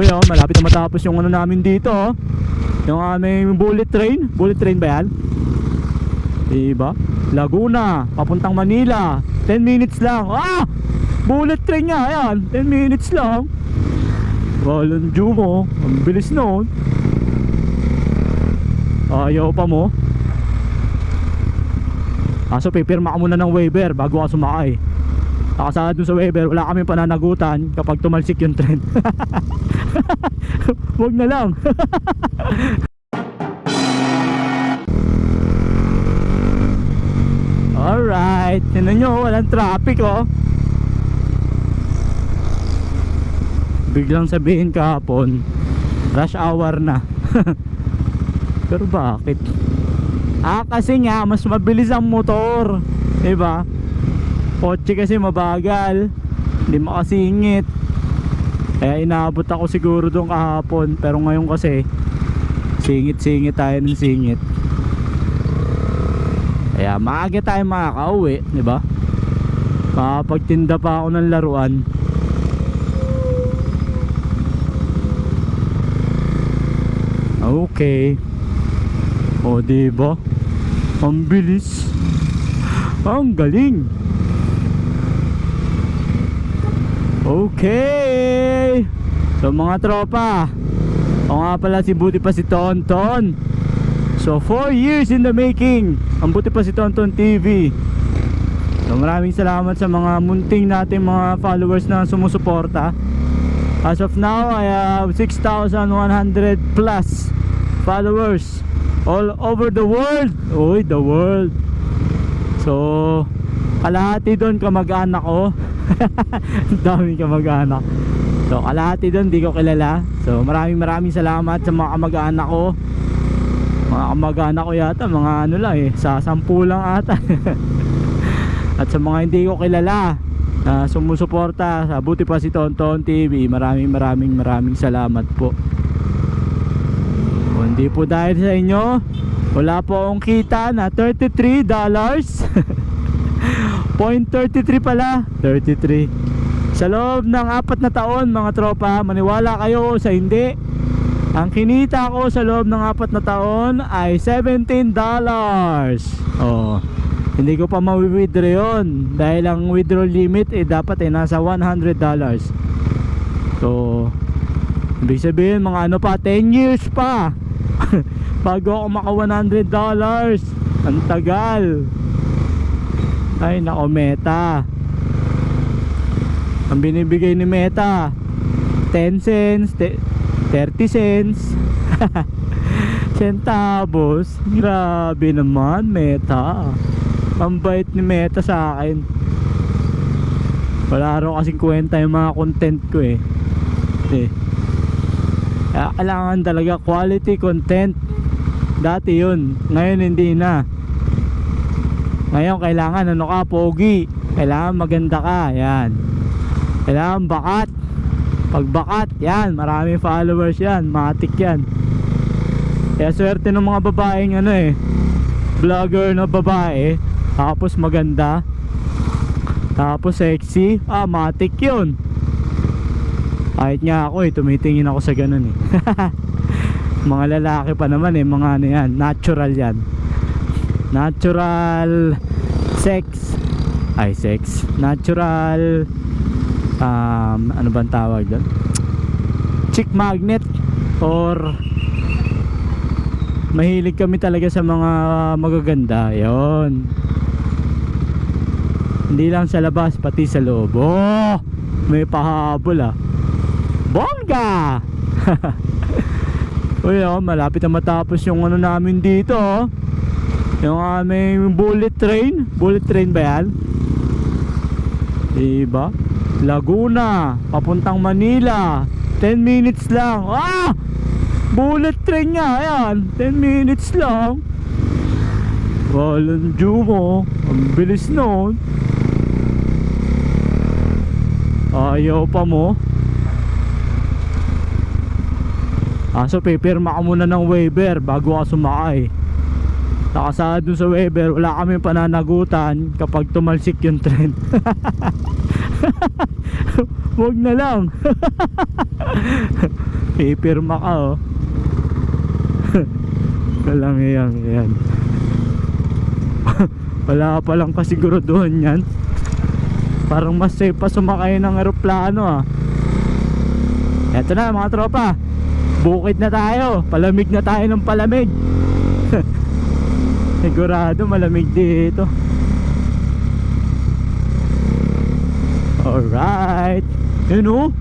Uy, oh, malapit na matapos yung ano namin dito, oh. Yung aming bullet train. Bullet train ba yan? Diba? Laguna, papuntang Manila. 10 minutes lang. Ah! Bullet train nga, yan. 10 minutes lang. Walang due mo. Ang bilis nun. Ayaw pa mo. So pipirma ka muna ng waiver bago ka sumakay. Nakasala dun sa waiver, wala kami pananagutan kapag tumalsik yung trend. Wag na lang. Alright, tignan nyo, walang traffic, oh. Biglang sabihin kahapon rush hour na. Pero bakit? Kasi nga mas mabilis ang motor, diba? Kotse kasi mabagal, hindi makasingit. Kaya inaabot ako siguro doon kahapon. Pero ngayon kasi singit-singit tayo ng singit. Kaya maaga tayo makakauwi, diba? Makapagtinda pa ako ng laruan. Okay. O diba? Ang bilis. Ang galing. Okay. So mga tropa, o nga pala si Buti pa si Tonton. So 4 years in the making ang Buti pa si Tonton TV. So maraming salamat sa mga munting nating mga followers na sumusuporta. As of now I have 6,100 plus followers all over the world. Uy, the world. So kalahati doon kamag-anak ko. Daming kamag-anak. So kalahati doon di ko kilala. So maraming salamat sa mga kamag-anak ko. Mga kamag-anak ko yata mga ano lang sa 10 lang ata. At sa mga hindi ko kilala na sumusuporta sa Buti pa si Tonton TV, maraming salamat po. Kung hindi po dahil sa inyo, wala po akong kita na $33. 0.33 pala, 33 sa loob ng 4 na taon mga tropa. Maniwala kayo sa hindi, ang kinita ko sa loob ng 4 na taon ay $17. Oh, hindi ko pa ma-withdraw yun dahil ang withdrawal limit dapat nasa $100. So ibig sabihin mga ano pa, 10 years pa bago ako maka $100. Ang tagal. Ay nako, Meta. Ang binibigay ni Meta 10 cents, 30 cents. Centavos. Grabe naman Meta. Ang bait ni Meta sa akin. Wala raw kasing kwenta yung mga content ko Kaya kailangan talaga quality content. Dati yun, ngayon hindi na. Ngayon kailangan ano ka, pogi. Kailangan maganda ka, yan. Kailangan bakat. Pag bakat, yan, maraming followers yan, matik yan. Kaya swerte ng mga babaeng vlogger na babae, tapos maganda, tapos sexy, matik yun. Kahit nga ako tumitingin ako sa ganun Mga lalaki pa naman mga ano yan, natural yan. Natural sex. Natural ano bang tawag doon? Chick magnet. Or mahilig kami talaga sa mga magaganda. Yun. Hindi lang sa labas, pati sa loob. Oh, may pahabol bongga. Uy, malapit na matapos yung ano namin dito, yung aming bullet train. Bullet train ba yan? Diba? Laguna, papuntang Manila. 10 minutes lang. Bullet train nga yan. 10 minutes lang. Walang due mo. Ang bilis nun. Ayaw pa mo. So pipirma ka muna ng waiver bago ka sumakay. Nakasala dun sa waiver, wala kami pananagutan kapag tumalsik yung trend. Wag na lang. Pipirma ka oh. Walang yan. Wala ka palang kasiguraduhan yan. Parang mas safe pa sumakay ng eroplano ah. Eto na mga tropa, bukid na tayo. Palamig na tayo ng palamig. Sigurado malamig dito. Alright. Yun oh,